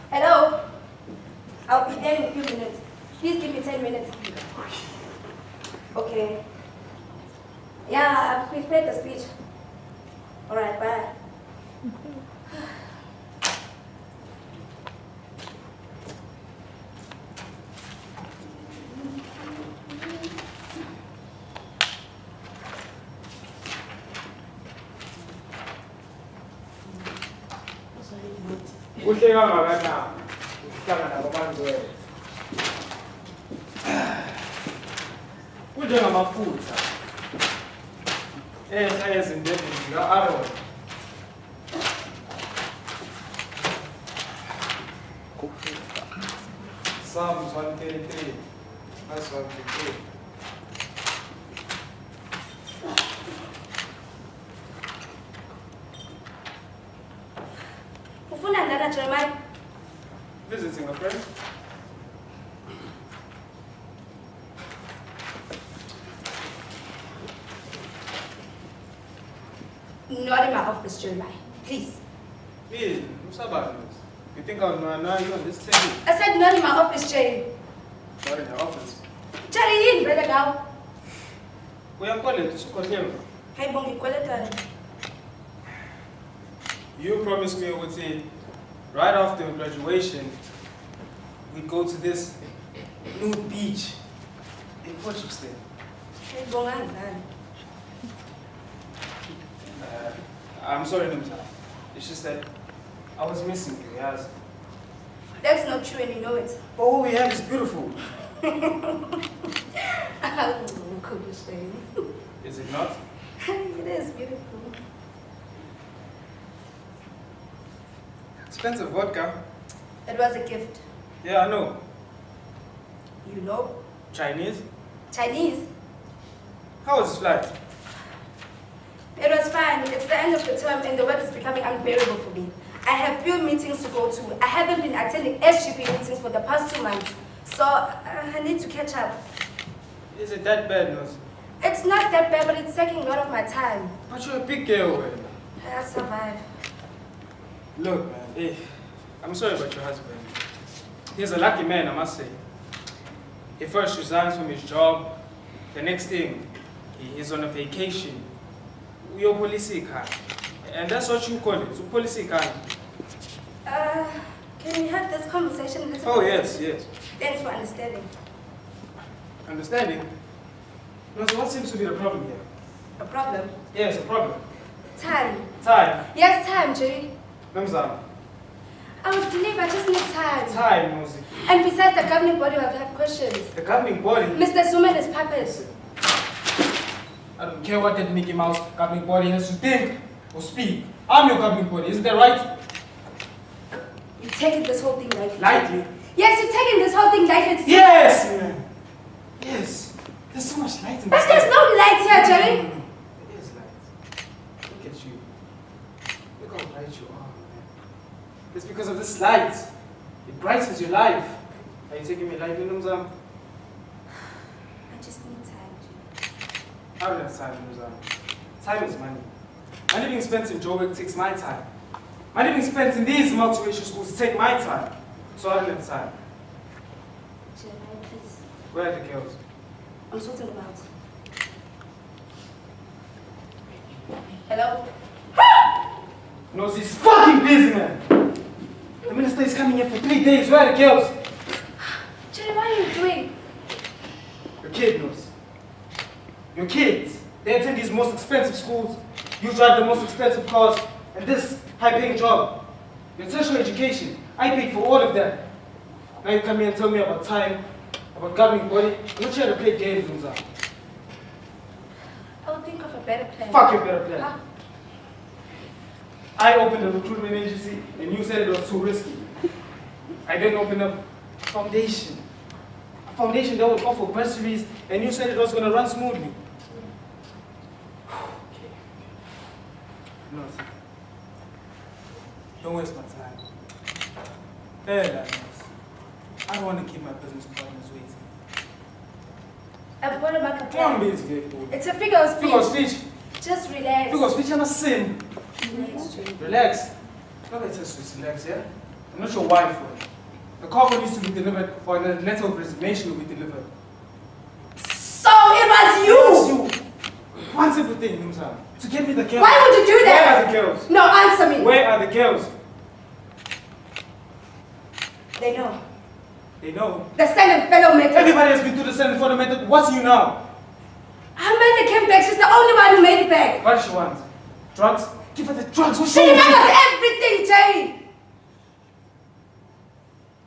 Hello? I'll be there in a few minutes. Please give me 10 minutes. Okay. Yeah, I've prepared the speech. Alright, bye. Kuhleka ngakana uhlangana nabantu wena kunjengamafutha ezinto zika-Aaron Psalms 133 verse 1 to 3. Jeremiah? Visiting a friend. Not in my office, Jeremiah. Please. Please, what's about this? You think I'll know you on this table? I said not in my office, Jerry. Not in your office. Jerry, in, brother now. We are calling to support him. Hey, Bongi, call it. You promised me, I would say, right after graduation, we'd go to this nude beach in Portugal. Hey, Bongi, I'm sorry, Mzansi. It's just that I was missing you, yes. That's not true and you know it. All we have is beautiful. Is it not? It is beautiful. Expensive vodka. It was a gift. Yeah, I know. You know? Chinese? Chinese? How was his flight? It was fine. It's the end of the term and the work is becoming unbearable for me. I have few meetings to go to. I haven't been attending SGP meetings for the past 2 months. So I need to catch up. Is it that bad, Nose? It's not that bad, but it's taking a lot of my time. But you're a big girl, man. I'll survive. Look, man, hey, I'm sorry about your husband. He's a lucky man, I must say. He first resigns from his job. The next thing, he is on a vacation. You're police car. And that's what you call it, so police car. Can we have this conversation? Oh, yes, yes. Thanks for understanding. Understanding? No, so what seems to be the problem here? A problem? Yes, a problem. Time. Time? Yes, time, Jerry. Mzansi. I would deliver, I just need time. Time, Mosi. And besides, the governing body will have questions. The governing body? Mr. Suman is purpose. I don't care what that Mickey Mouse governing body has to think or speak. I'm your governing body, isn't that right? You're taking this whole thing lightly. Lightly? Yes, you're taking this whole thing lightly. Yes, man. Yes. There's so much light in But this. there's no light here, Jerry. No. It is light. Look at you. Look how bright you are, man. It's because of this light. It brightens your life. Are you taking me lightly, Mzansi? I just need time, I don't have time, Mzansi. Time is money. Money being spent in Joburg takes my time. Money being spent in these multiracial schools take my time. So I don't have time. Jerry, please. Where are the girls? I'm sorting them out. Hello? No, she's fucking busy, man. The minister is coming here for 3 days. Where are the girls? Jerry, what are you doing? Your kid knows. Your kids. They attend these most expensive schools. You drive the most expensive cars. And this high-paying job. Your tertiary education. I paid for all of that. Now you come here and tell me about time, about governing body. I'm not here to play games, Mzansi. I will think of a better plan. Fuck your better plan. Huh? I opened a recruitment agency and you said it was too risky. I then opened up a foundation. A foundation that would offer bursaries and you said it was going to run smoothly. Okay. No, sir. Don't waste my time. I don't want to keep my business partners waiting. I've got a market Come on, plan. basically. It's a figure of speech. Figure of speech. Just relax. Figure of speech, I'm a sin. Relax, Jerry. Relax. Nobody tells you to relax, yeah? I'm not your wife for it. The cargo needs to be delivered for the letter of resignation will be delivered. So it was you! Yes, you. One simple thing, Mzansi. To get me the girls. Why would you do that? Where are the girls? No, answer me. Where are the girls? They know. They know. The standard fellow method. Everybody has been through the same fundamental. What's new now? Amanda came back. She's the only one who made it back. What does she want? Drugs? Give her the drugs. What's She wrong with you? remembers everything, Jay.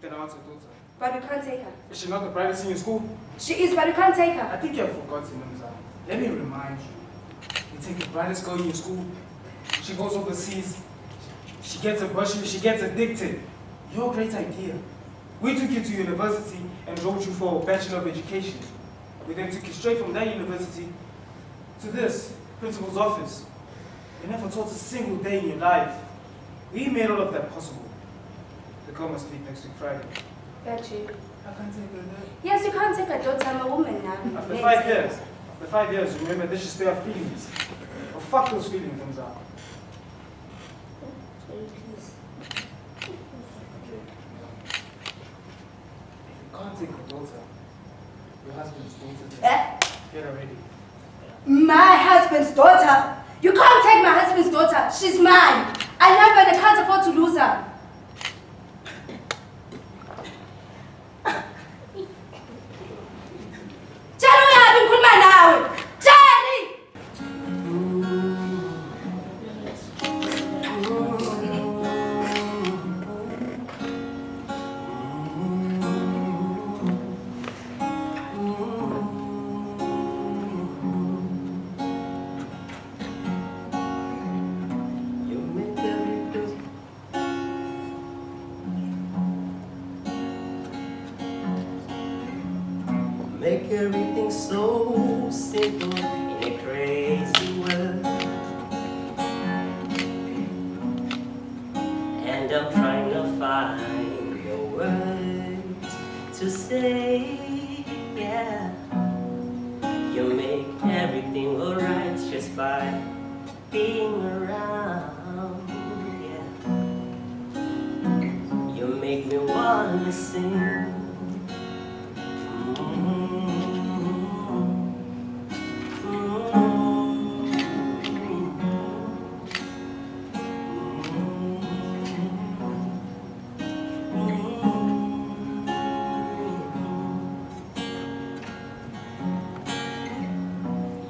Then I want her daughter. But we can't take her. Is she not the brightest in your school? She is, but we can't take her. I think you have forgotten, Mzansi. Let me remind you. You take the brightest girl in your school. She goes overseas. She gets a bursary. She gets addicted. Your great idea. We took you to university and wrote you for a Bachelor of Education. We then took you straight from that university to this, principal's office. You never taught a single day in your life. We made all of that possible. The girl must leave next week Friday. Got you. I can't take her there. Yes, you can't take her daughter. I'm a woman now. After 5 years, after 5 years, remember this should stay our feelings. Or fuck those feelings, Mzansi. Please. You can't take your daughter. Your husband's daughter. Eh? Get her ready. My husband's daughter? You can't take my husband's daughter. She's mine. I love her and I can't afford to lose her. Jerry, uyaphi ngikhuluma nawe? Jerry! Make everything so simple in a crazy world. And I'm trying to find the words to say, yeah. You make everything alright just by being around, yeah. You make me wanna sing.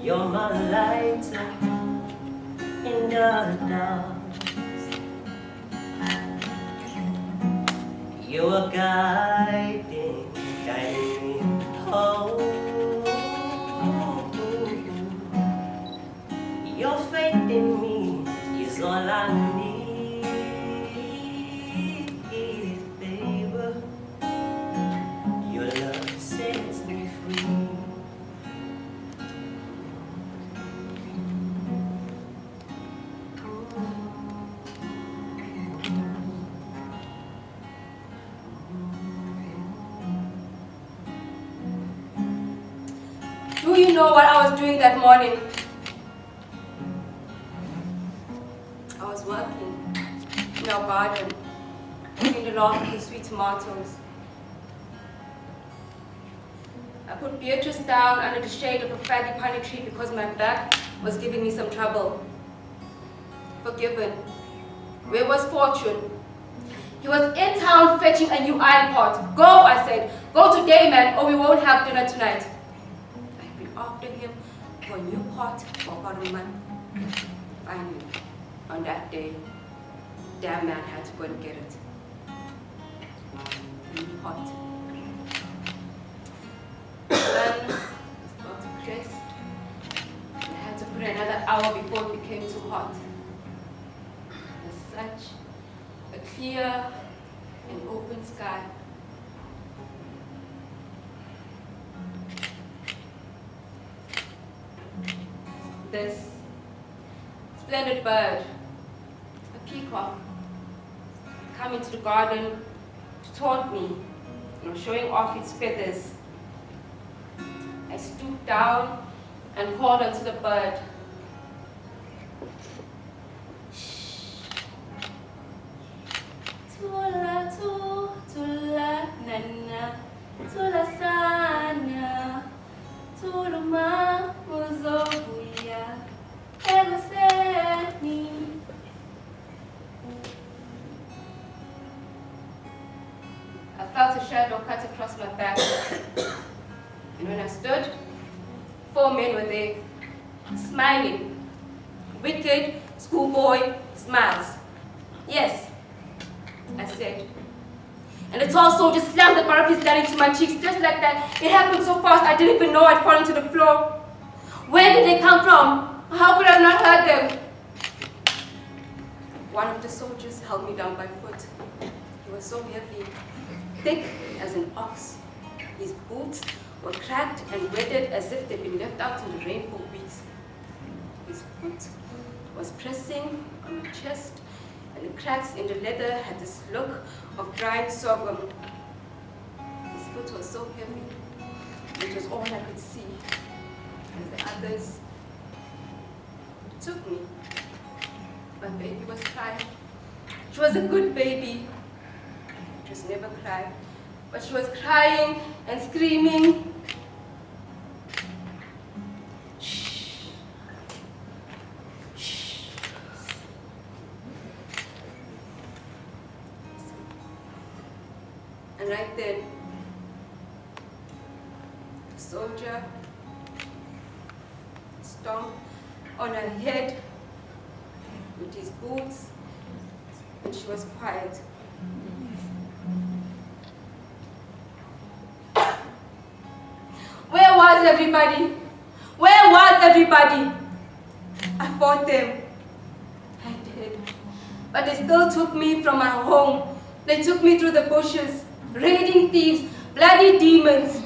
You're my light in the dark. You are guiding me home. Your faith in me is all I need, baby. Your love sets me free. Do you know what I was doing that morning? I was working in our garden, in the lawn with the sweet tomatoes. I put Beatrice down under the shade of a frangipani tree because my back was giving me some trouble. Forgiven. Where was Fortune? He was in town fetching a new iron pot. Go, I said. Go today, man, or we won't have dinner tonight. I've been after him for a new pot for about a month. Finally, on that day, damn man had to go and get it. A new pot. The sun was about to crest. I had to put another hour before it became too hot. As such, a clear and open sky. This splendid bird, a peacock, come into the garden to taunt me, showing off its feathers. I stooped down and called onto the bird. Tula tu, tula nana, tula sana, tula ma muzobuya, ever sent me. I felt a shadow cut across my back, and when I stood, 4 men were there, smiling, wicked schoolboy smiles. Yes, I said. And the tall soldier slammed the butt of his gun into my cheeks just like that. It happened so fast I didn't even know I'd fallen to the floor. Where did they come from? How could I not heard them? One of the soldiers held me down by foot. He was so heavy, thick as an ox. His boots were cracked and wetted as if they'd been left out in the rain for weeks. His foot was pressing on my chest, and the cracks in the leather had this look of drying sorghum. His foot was so heavy, it was all I could see. As the others took me, my baby was crying. She was a good baby. She was never cried, but she was crying and screaming. Shh. Shh. And right then, the soldier stomped on her head with his boots, and she was quiet. Where was everybody? Where was everybody? I fought them. I did. But they still took me from my home. They took me through the bushes, raiding thieves, bloody demons.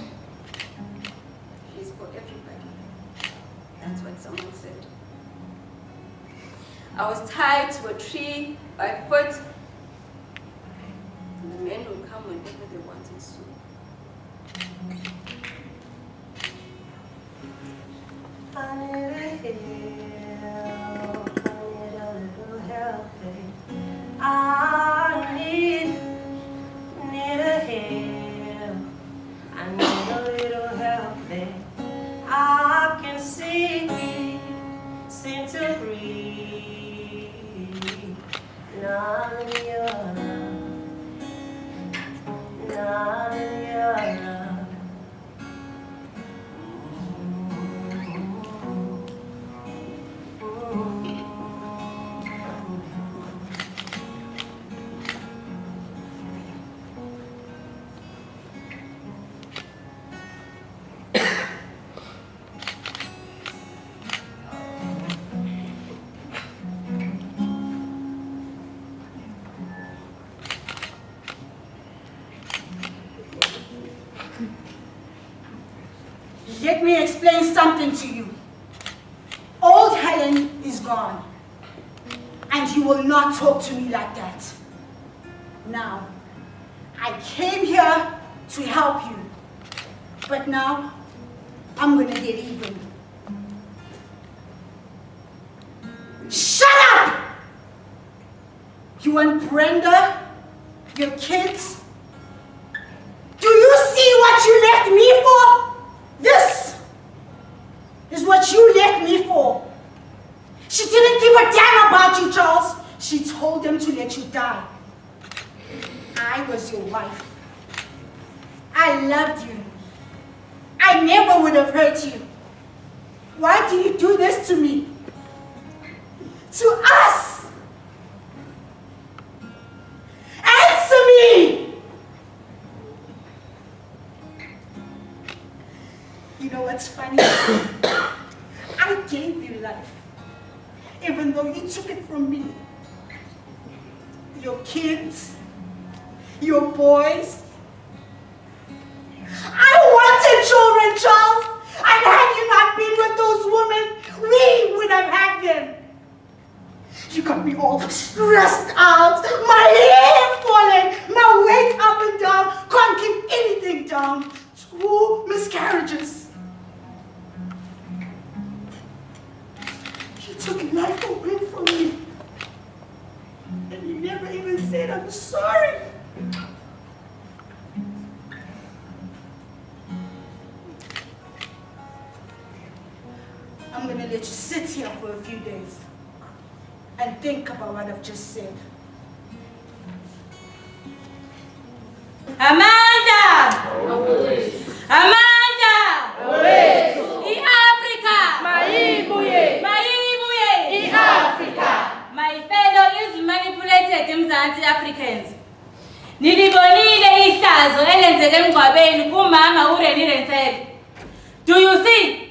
She's for everybody. That's what someone said. I was tied to a tree by foot. And the men would come whenever they wanted soup. I need a help, I need a little help, babe. I need a help, I need a little help, babe. I can see seem to breathe. Not in your love, not in your love. Let me explain something to you. Old Helen is gone. And you will not talk to me like that. Now, I came here to help you. But now, I'm gonna get even. Shut up! You want Brenda? Your kids? Do you see what you left me for? This is what you left me for. She didn't give a damn about you, Charles. She told them to let you die. I was your wife. I loved you. I never would have hurt you. Why do you do this to me? To us? Answer me! You know what's funny? I gave you life, even though you took it from me. Your kids, your boys. I wanted children, Charles, and had you not been with those women, we would have had them. You got me all stressed out, my hair falling, my weight up and down, can't keep anything down. 2 miscarriages. You took life away from me. And you never even said, I'm sorry. I'm gonna let you sit here for a few days and think about what I've just said. Amanda! Amanda! I-Africa! I-Africa! My fellow is manipulated Mzansi Africans. Nilibonile ihlazo elenzeke emgcwabeni kumama uRenirensele. Do you see?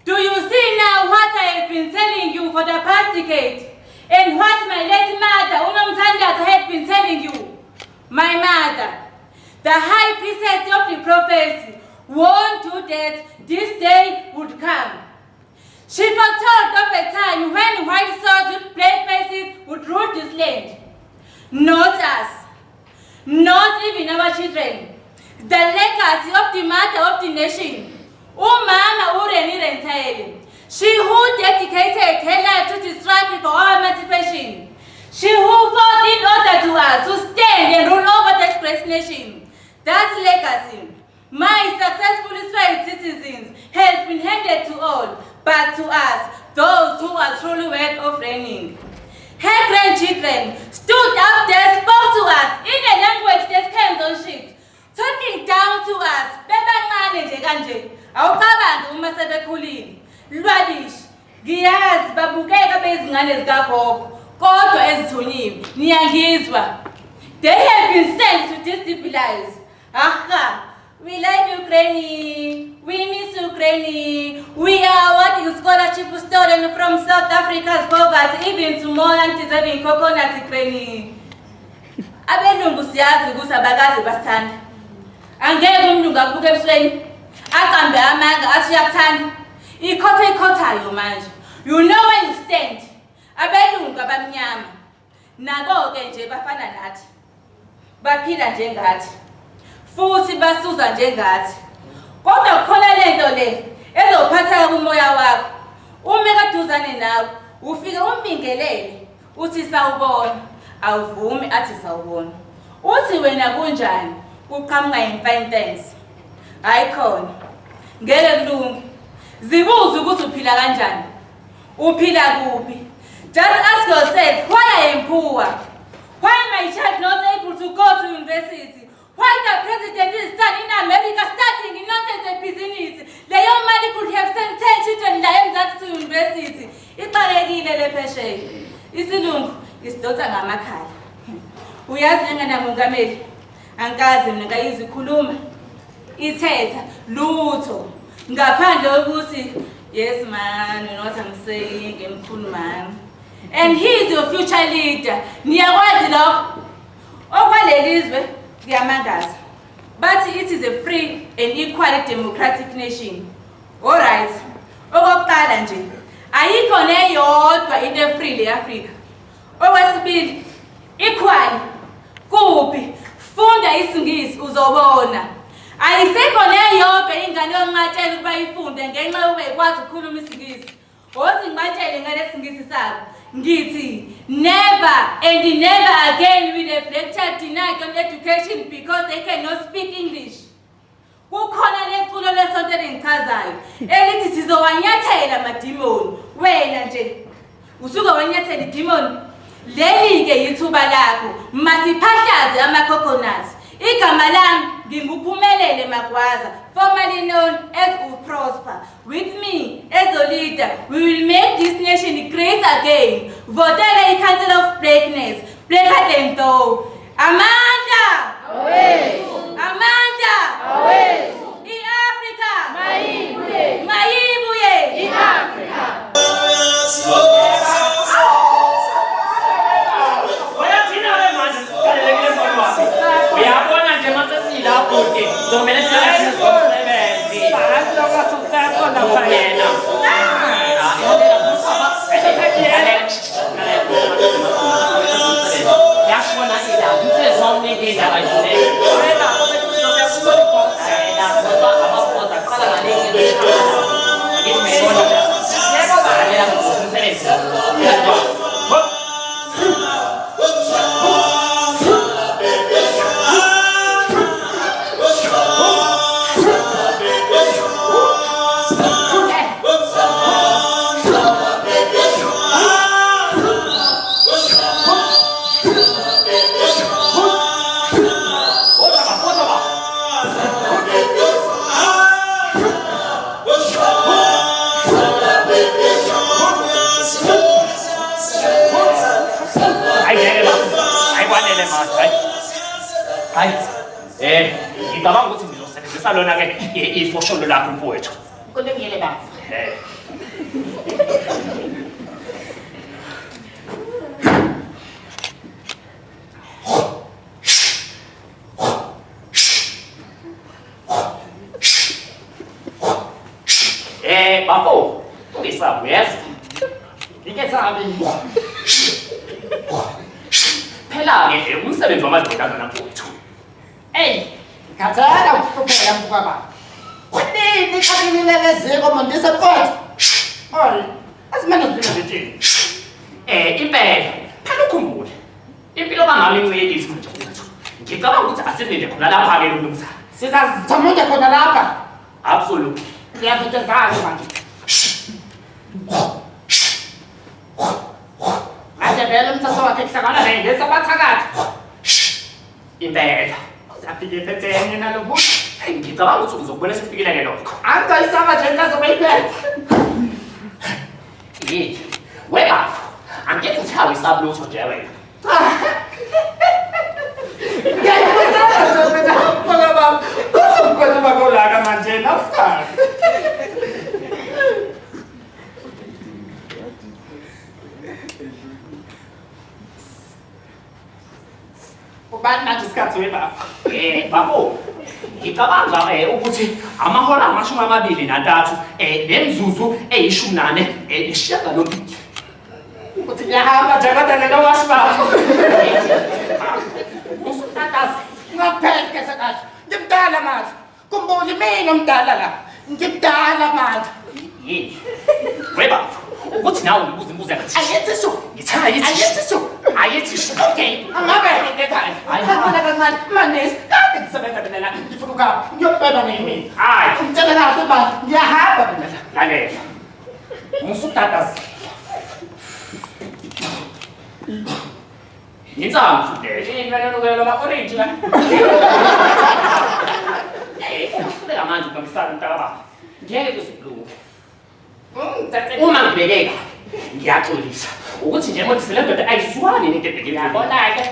Do you see now what I have been telling you for the past decade? And what my late mother, uNomthandazo, had been telling you? My mother, the high priestess of the prophecy, warned you that this day would come. She foretold of a time when white swords with black faces would rule this land. Not us, not even our children. The legacy of the mother of the nation, Umama uRenirensele, she who dedicated her life to the struggle for our emancipation. She who fought in order to us to stand and rule over the express nation. That legacy, my successful Israeli citizens, has been handed to all, but to us, those who are truly worth of reigning. Her grandchildren stood up there, spoke to us in a language that comes on ships, talking down to us. Bebancane nje kanje, awucabangi uma sebekhulile. Lwabishi, ngiyazi babukeka bezingane zikagogo, kodwa ezithunyiwe, niyangizwa. They have been sent to destabilize. Aha, we like Ukraine, we miss Ukraine, we are awarding scholarship stolen from South Africa's poverty, even to more undeserving coconut Ukraine. Abelungu siyazi ukuthi abakazi basithanda. Angeke umlungu abuke ebusweni, aqambe amanga athi uyakuthanda. Ikhothayo manje. You know where you stand. Abelungu abamnyama nabo ke nje bafana nathi. Baphila njengathi. Futhi basuza njengathi. Kodwa khona lento le ezophatha kumoya wakho. Uma ekaduzane nawe, ufike umbingelele, uthi sawubona, awuvumi athi sawubona. Uthi wena kunjani? Uqhamuka in thanks. Hayi khona. Ngeke kulunge. Zibuze ukuthi uphila kanjani. Uphila kuphi? Just ask yourself, why I am poor? Why my child not able to go to university? Why the president is in America starting nonsense a business? Leyo mali could have sent 10 children la to university. Ibalekile le phesheya. Isilungu isidotsa ngamakhala. Uyazi ngana mongameli. Angazi mina ngayizikhuluma. Ithetha lutho. Ngaphandle ukuthi yes man, you know what I'm saying, emkhulu man. And he is your future leader. Niyakwazi lokho. Okwalelizwe kuyamangaza. But it is a free and equal democratic nation. Alright. Okokuqala nje, ayikho neyodwa into efree eAfrika. Okwesibili, ikhwali, kuphi, funda isiNgisi uzobona. Ayisekho neyodwa ingane yonqatshela ukuba ifunde ngenxa yokuba ikwazi ukukhuluma isiNgisi. Wothi ngibatshele ngale siNgisi sabo. Ngithi, never and never again will a black child denied on education because they cannot speak English. Kukhona leculo lesonto elingichazayo elithi sizowanyathela madimoni. Wena nje usuke wanyathela idimoni. Leli ke yithuba lakho, masiphahlaze ama-coconuts. Igama lami nginguphumelele Magwaza, formerly known as Uprosper. With me as a leader, we will make this nation great again. Votela i-Council of Blackness, blacker than though. Amanda! Awesu! Amanda! Awesu! I-Africa! Mayibuye! Mayibuye! I-Africa! Uyabona nje mase silapho ke zomele sihlale sisebenzi abantu abathutha khona phayena yashona ila umsezonke indaba nje wena ngoba abafoza qala ngale nto ngimebona yebo baya umsebenzi ngicabanga ukuthi ngizosebenzisa lona-ke ifosholo lakho mfowethu kulungile baba bafo ungesabi uyezwa ngingesabi phela-ke umsebenzi wamadoda lona mfowethu Kathanda ukuhlupheka mfukababa. Kunini xakinilelezeko mandise mfowethu? Hayi, asimane sibine zithini? Impela, phela ukhumbule. Impilo bangabe incedisi manje mfowethu. Ngicabanga ukuthi asilinde khona lapha-ke lo mnumzane. Sizazithamunde khona lapha. Absolutely. Ngiyavutezana manje. Manje vele umthatho wakhe kuhlangana nengesa abathakathi. Impela. Afike ephethe nalo buthi. Ngicabanga ukuthi uzokubona sekufikile-ke lokho. Angayisaba nje nkazobe iphethe. Webafu, angithi uthawe isabulutho nje wena. Ngiyakuzama nje mina mfukababa. Uzomkhuluma kolaka manje nafukhali. Ubani manje isikhathi webafu? Bafo, ngicabanga ukuthi amahora ama-23 nemzuzu eyi-14 nesishiyagalombili. Uthi ngiyahamba nje kodwa lelo wasibafu. Usutataza, ngapheke sakahle. Ngimdala manje. Kumbuli mina umdala la. Ngimdala manje. Webafu, ukuthi nawe ngibuza imbuzo yathi. Ayethi so. Ayethi so. Okay. Angabeke ngekhaya. Kancane kancane. Manesi, kade ngisebenza mina la. Ngifuna ukuhamba. Ngiyobheka nini? Hayi. Ngitshela nathi uba ngiyahamba mina la. Lalela. Usutataza. Ngitsanga mfundele. Yini wena lokelo lama-orange la? Ufundela manje ukubambisana mntakababa. Ngeke kuzokulunga. Uma Uma ngibekeka, ngiyaxolisa ukuthi nje manje sile ndoda ayizwani nento ebhekene. ngiyabona-ke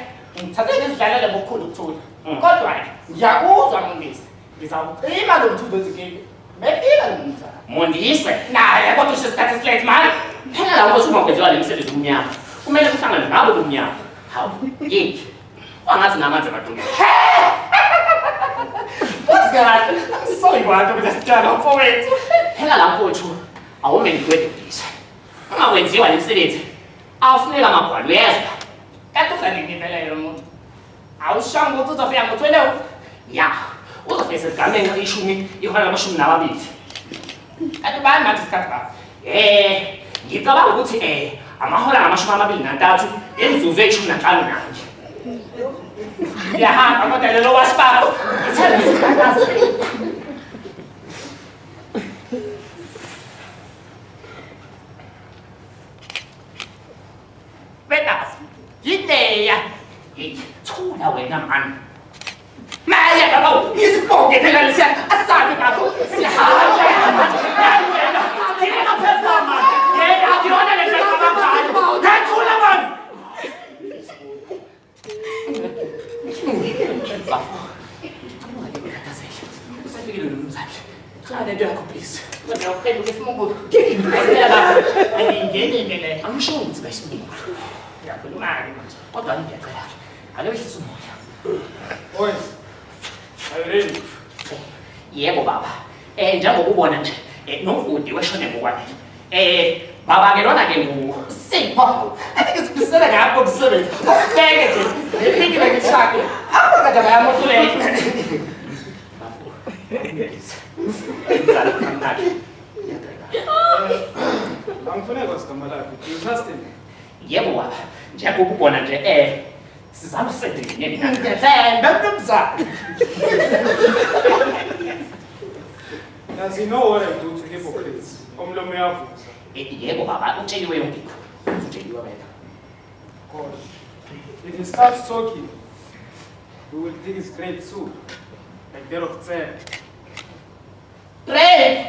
ngithathe nezidlalele ngokukhulu ukuthula. Kodwa-ke ngiyakuzwa Mondisi. Ngizawucima lo mthuzo ezigeni. Befika lo mthuzo. Mondise, naye kodwa usho isikhathi esilethe manje. Phela la ukuthi uma kwenziwa le misebenzi omnyama, kumele kuhlangane nabo bomnyama. Hawu, yini? Wangathi namanzi amadungela. What's God? I'm sorry, what? I'm just trying to forward. Ngiyacela la mfowethu awume ngikwedukisa. Uma wenziwa lemisebenzi awufuneka amagwalo uyezwa. Kanti uzalini impela lo muntu? Awushanga ukuthi uzofika ngo-12. Ya, uzofika segameni ishumi ihora lamashumi nababili. Kanti bani manje isikhathi bafo? Ngicabanga ukuthi amahora ngamashumi amabili nantathu imizuzu eyishumi nanhlanu nanje. Ngiyahamba kodwa lelo wasipapho ngithanda isikhathi. Betas, ideia. Thula wena mani. Maya baba, isibonge phela lesiya asabe baba. Sihamba. Ngiyena phezulu mani. Yena akuyona le nto abangani. Ngethula mani. Bafo. Usafikile nomzali. Cha le nto yakho please. Kodwa uphenduke isimungu. Ngiyela baba. Angingeni le. Angisho ukuthi bayisimungu. Ngiyakhuluma manje. Kodwa ngiyacela. Ake wehlisa umoya. Boys, are you ready? Yebo baba. Njengoba ubona nje, nomvudi weshone ngokwanele. Baba ke lona ke Sipho. Ngizibisela ngapho umsebenzi. Ubheke nje. Ngiphinda ngishake. Abakade bayamothulela. Ngizala kamnandi. Angifune kwasigama lakho. Do you trust him? Yebo baba. Njengoba ubona nje sizama sendingene ngiyethemba nomzali. Does he know what I do to hypocrites? Omlomo yavuza. Yebo baba, utsheliwe yonke into. Utsheliwe wena. God. If he starts talking, we will dig his grave too. Like that of Tse. Grave.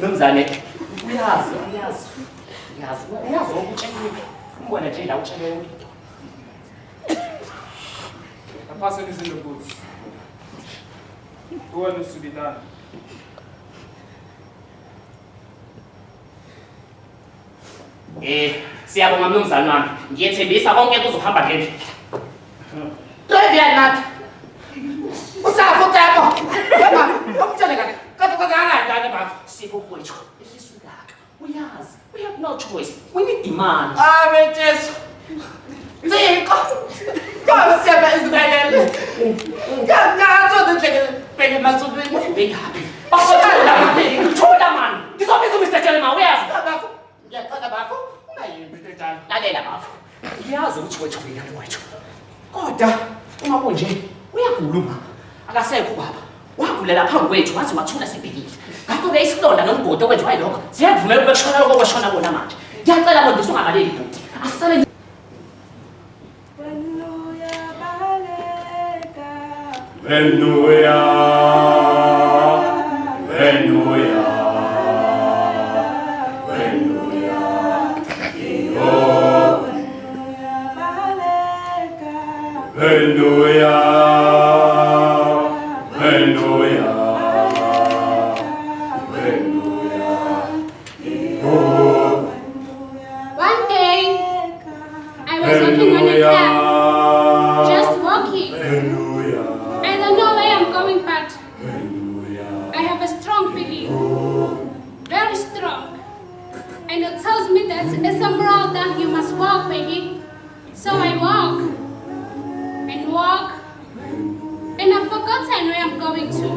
Nomzane. Uyazi ukutsheliwe. Umbona nje la utsheliwe yonke into. The person is in the boots. What needs to be done? Siyabonga mnumzane wami. Ngiyethembisa konke kuzohamba ngendlela. Trevia nathi. Usafu tabo. Mama, umtshele kahle. Kanti kwenzakala njani baba? Sipho kwethu. Elisukaka. Uyazi. We have no choice. We need demand. Betjesu. Nziko. Ngiyasiyaba izibelele. Ngiyathola indlela bheke masubini. Ubeyapi? Bakhona lapha. Thola mani. Ngizobiza uMr. Jelma uyazi. Bafo. Ngiyaqala bafo. Ungayenzi into enjalo. Lalela bafo. Ngiyazi ukuthi wethu uyena wethu. Kodwa uma kunje uyakhuluma. Akasekho baba. Wagulela phambi kwethu wathi wathula sibhekile. Ngakho-ke isilonda nomgodi okwenziwa yilokho siyakuvumela ukuba kushona lokho kwashona bona manje. Ngiyacela kodwa usungabaleki ibhuti. Asisale Venuya, Venuya, Venuya, Iyo, Venuya, Venuya, Venuya, Iyo. One day, I was walking on a cab, just walking. I don't know where I'm going, but I have a strong feeling, very strong. And it tells me that it's a road that you must walk, baby. So I walk, and walk, and I've forgotten where I'm going to.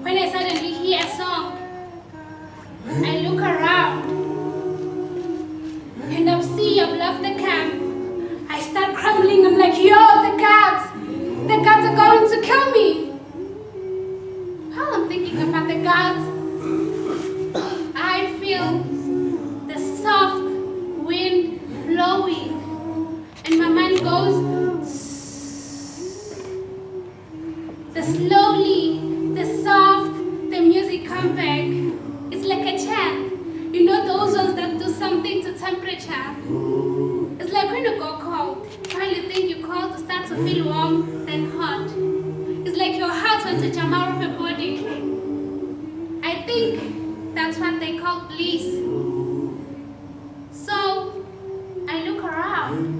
When I suddenly hear a song, I look around, and I see I've left the camp. I start crumbling. I'm like, yo, the cats are going to kill me. While I'm thinking about the cats, I feel the soft wind blowing, and my mind goes, the slowly, the soft, the music come back. It's like a chant. You know those ones that do something to temperature. It's like when you go cold. While you think you're cold, you start to feel warm, then hot. It's like your heart wants to jump out of your body. I think that's what they call bliss. So I look around.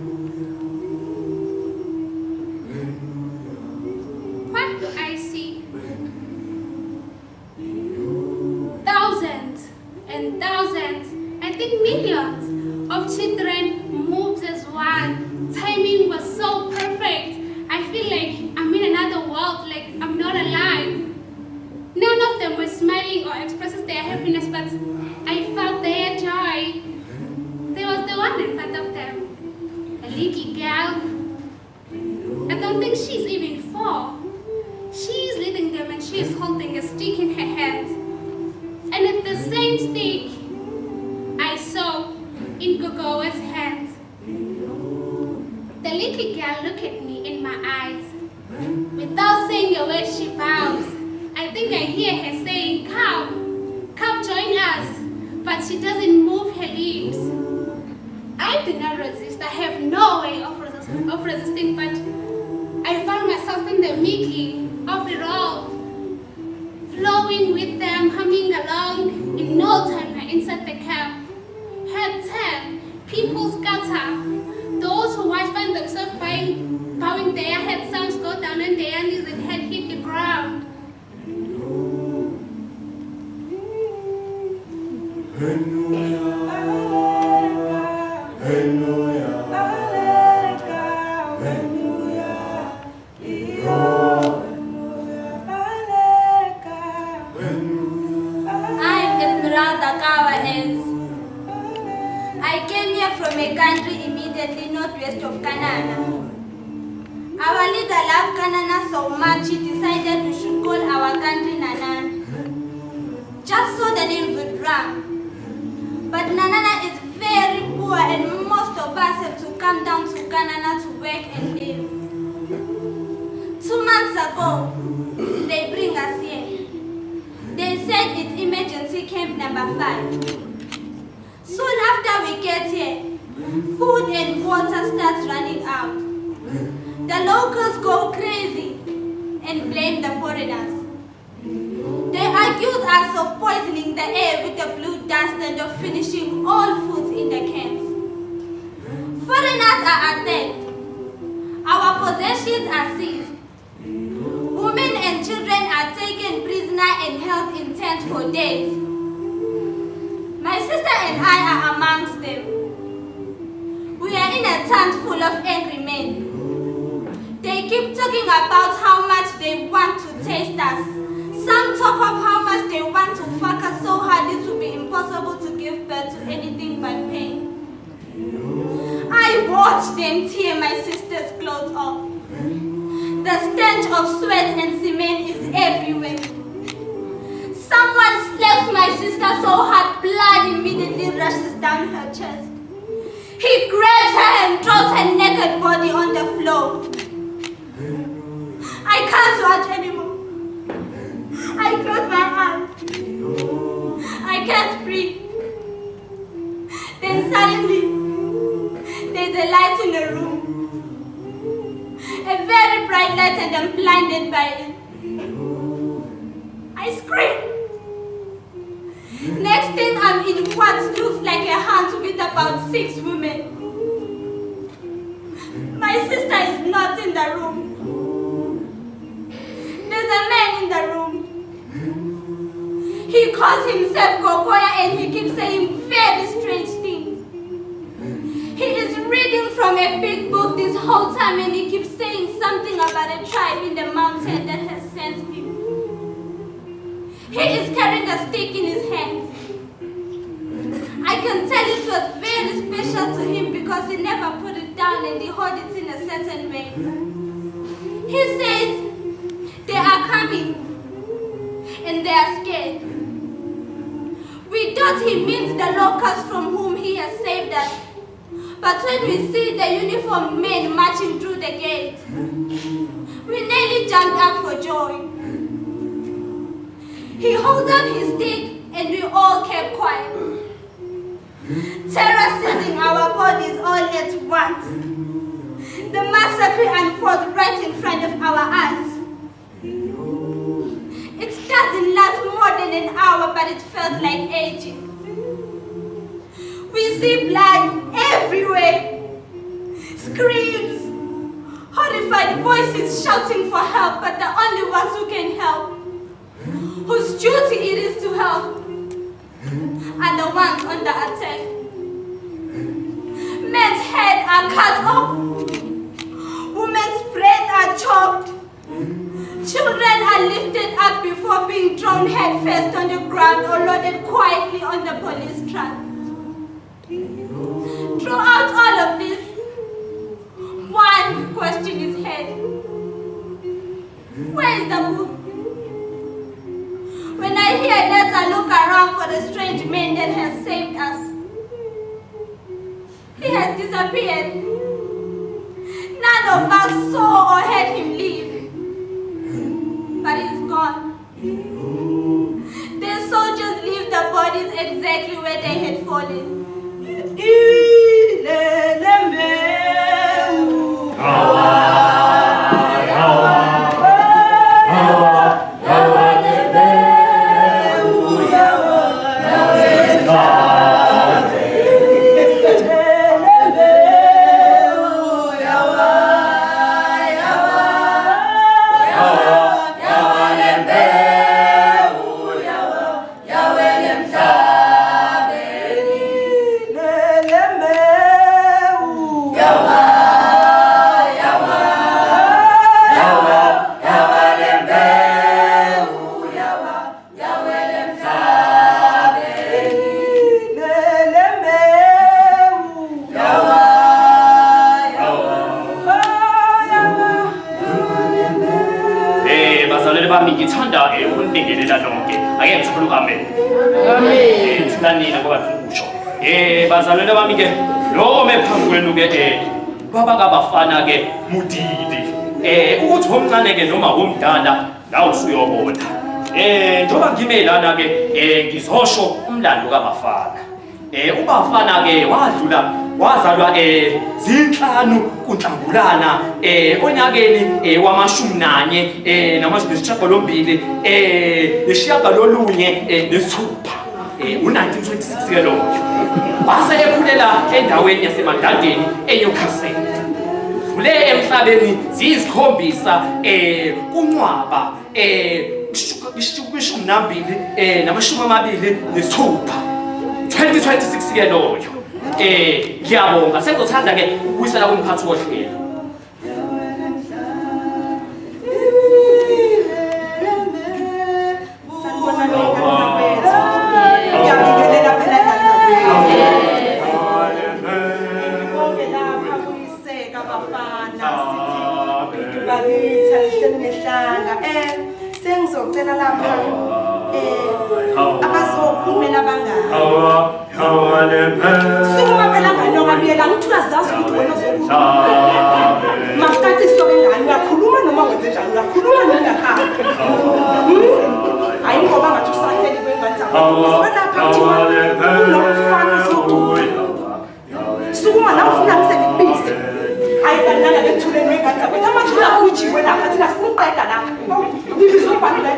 What do I see? and thousands, I think millions of children moves as one. Timing was so perfect. I feel like I'm in another world, like I'm not alive. None of them were smiling or expressing their happiness, but I felt their joy. There was the one in front of them, a little girl. I don't think she's even 4. She's leading them and she's holding a stick in her hand. And at the same stick, I saw in Gogo's hands. The little girl looked at me in my eyes. Without saying a word, she bows. I think I hear her saying, "Come, come join us." But she doesn't move her lips. I did not resist. I have no way of resisting, but I found myself in the middle of it all, flowing with them, humming along. In no time, we're inside the camp. Head turn, people scatter. Those who watch find themselves bowing their heads, some go down on their knees and head hit the ground. I came here from a country immediately northwest of Canada. Our leader loved Canada so much he decided we should call our country Nanan, just so the name would rhyme. But Nanana is very poor and most of us have to come down to Canada to work and live. 2 months ago, they bring us here. They said it's emergency camp number 5. Soon after we get here, food and water starts running out. The locals go crazy and blame the foreigners. They accuse us of poisoning the air with the blue dust and of finishing all foods in the camps. Foreigners are attacked. Our possessions are seized. Women and children are taken prisoner and held in tents for days. My sister and I are amongst them. We are in a tent full of angry men. They keep talking about how much they want to taste us. Some talk of how much they want to fuck us so hard it will be impossible to give birth to anything but pain. I watch them tear my sister's clothes off. The stench of sweat and cement is everywhere. Someone slaps my sister so hard blood immediately rushes down her chest. He grabs her and throws her naked body on the floor. I can't watch anymore. I close my eyes. I can't breathe. Then suddenly, there's a light in the room. A very bright light and I'm blinded by it. I scream. Next thing I'm in what looks like a hunt with about 6 women. My sister is not in the room. There's a man in the room. He calls himself Gokoya and he keeps saying very strange things. He is reading from a big book this whole time and he keeps saying something about a tribe in the mountain that has sent him. He is carrying a stick in his hand. I can tell it was very special to him because he never put it down and he holds it in a certain way. He says, they are coming and they are scared. We thought he means the locals from whom he has saved us. But when we see the uniformed men marching through the gate, we nearly jumped up for joy. He holds up his stick and we all kept quiet. Terror seizing our bodies all at once. The massacre unfolds right in front of our eyes. It doesn't last more than an hour, but it felt like ages. We see blood everywhere. Screams, horrified voices shouting for help, but the only ones who can help, whose duty it is to help, are the ones under attack. Men's heads are cut off. Women's breasts are chopped. Children are lifted up before being thrown headfirst on the ground or loaded quietly on the police truck. Throughout all of this, one question is heard. Where is the book? When I hear that, I look around for the strange man that has saved us. He has disappeared. None of us saw or heard him leave. But he's gone. The soldiers leave the bodies exactly where they had fallen. bazalwane bami-ke lo mephambi kwenu-ke babakabafana-ke mudili ukuthi womncane-ke noma womdala la usuyobona njengoba ngime lana-ke ngizosho umlando kabafana ubafana-ke wazalwa zinhlanu kuNhlangulana onyakeni wama-14 nesishiyagalombili nesithupha u-1926 loyo wase ekhulela endaweni yasemadadeni eNewcastle. Ule emhlabeni ziyizikhombisa kuNcwaba kwishumi nambili namashumi amabili nesithupha 2026 loyo. Ngiyabonga sengizothanda-ke ukubuyisela kumphathi wohlelo. Sengizocela lapha abazophumela abangani sukuma phela ngani ongabiyela ngithula zazi ukuthi wena uzokhuluma makathi sobengani uyakhuluma noma wenze njani uyakhuluma noma ungakhali hayi ngoba ngathi usahleli kwengane zakho lapha kunomfana sokuthi sukuma la ufuna ngisebibize hayi banana bethuleni wengane zakho amathula ujiwe lapha thina siqeda lapha ngibizwe bandla.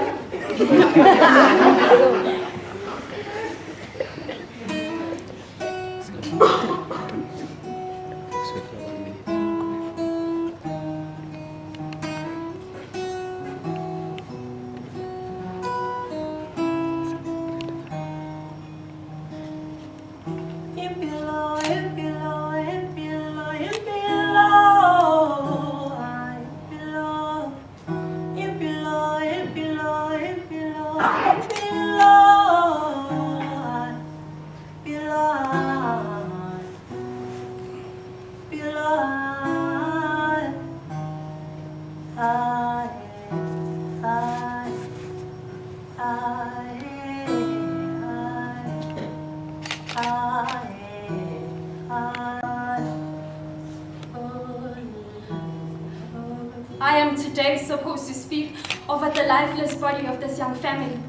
I am today supposed to speak over the lifeless body of this young family.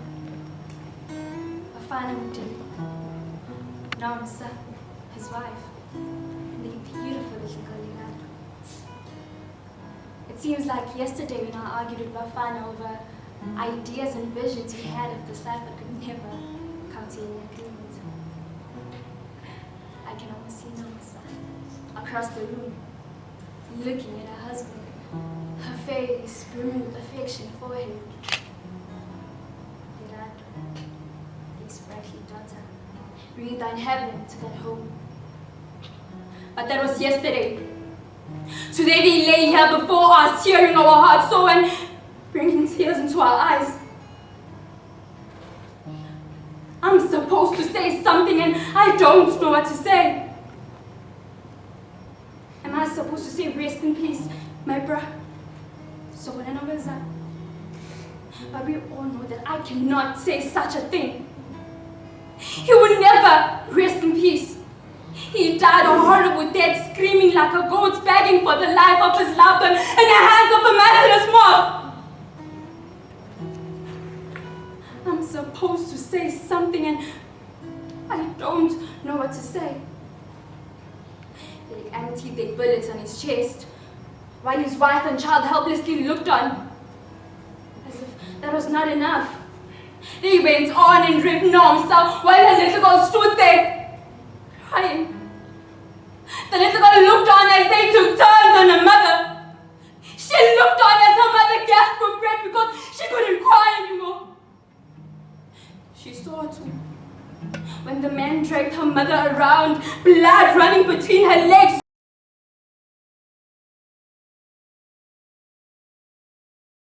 Bafana Mdili, Nomsa, his wife, and the beautiful little girl Lilanda. It seems like yesterday when I argued with Bafana over ideas and visions he had of this life but could never come to any agreement. I can almost see Nomsa across the room, looking at her husband. Her face brimming with affection for him. Lilanda, his sprightly daughter. breathe in heaven to get home. But that was yesterday. Today they lay here before us, tearing our hearts so and bringing tears into our eyes. I'm supposed to say something and I don't know what to say. Am I supposed to say rest in peace, my brother? So when I know that, but we all know that I cannot say such a thing. He would never rest in peace. He died a horrible death, screaming like a goat, begging for the life of his loved one in the hands of a merciless mob. I'm supposed to say something and I don't know what to say. They emptied their bullets on his chest, while his wife and child helplessly looked on, as if that was not enough. They went on and raped Nomsa while her little girl stood there, crying. The little girl looked on as they took turns on her mother. She looked on as her mother gasped for breath because she couldn't cry anymore. She saw too when the man dragged her mother around, blood running between her legs.